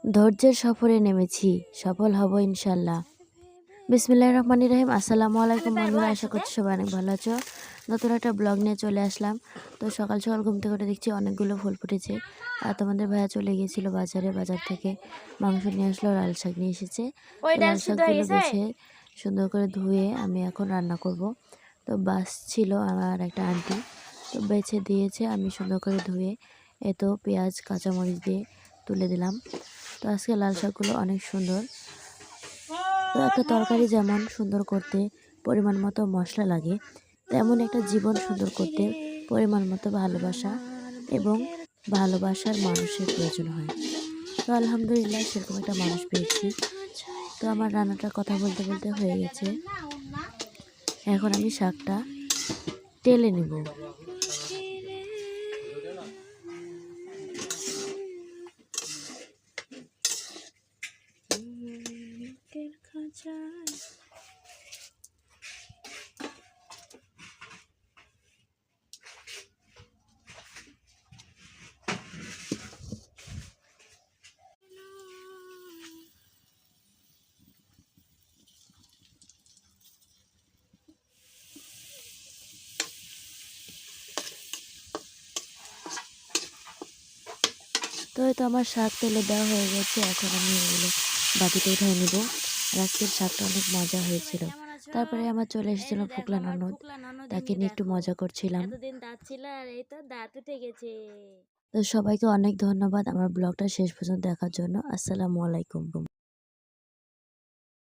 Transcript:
ধৈর্যের সফরে নেমেছি, সফল হব ইনশাল্লাহ। বিসমিল্লাহির রহমানির রহিম। আসসালামু আলাইকুম বন্ধুরা, আশা করছি সবাই অনেক ভালো আছো। নতুন একটা ব্লগ নিয়ে চলে আসলাম। তো সকাল সকাল ঘুম থেকে উঠে দেখছি অনেকগুলো ফুল ফুটেছে। আর তোমাদের ভাইয়া চলে গিয়েছিল বাজারে, বাজার থেকে মাংস নিয়ে আসলো, লাল শাক নিয়ে এসেছে। তো লাল শাকগুলো বেছে সুন্দর করে ধুয়ে আমি এখন রান্না করব। তো বাস ছিল আমার একটা আন্টি, তো বেছে দিয়েছে, আমি সুন্দর করে ধুয়ে এতো পেঁয়াজ কাঁচামরিচ দিয়ে তুলে দিলাম। তো আজকে লাল শাকগুলো অনেক সুন্দর। তো একটা তরকারি যেমন সুন্দর করতে পরিমাণ মতো মশলা লাগে, তেমন একটা জীবন সুন্দর করতে পরিমাণ মতো ভালোবাসা এবং ভালোবাসার মানুষের প্রয়োজন হয়। তো আলহামদুলিল্লাহ সেরকম একটা মানুষ পেয়েছি। তো আমার রান্নাটার কথা বলতে বলতে হয়ে গেছে। এখন আমি শাকটা টেলে নেব। তো হয়তো আমার শাক তেলে দেওয়া হয়ে গেছে। এখন আমি এগুলো বাটিতে উঠিয়ে নেব। আর আজকের শাকটা অনেক মজা হয়েছিল। তারপরে আমার চলে এসেছিল ফুকলা ননদ, তাকে নিয়ে একটু মজা করছিলাম। এতদিন দাঁত ছিল আর এই তো দাঁত উঠে গেছে। তো সবাইকে অনেক ধন্যবাদ আমার ব্লগটা শেষ পর্যন্ত দেখার জন্য। আসসালামু আলাইকুম।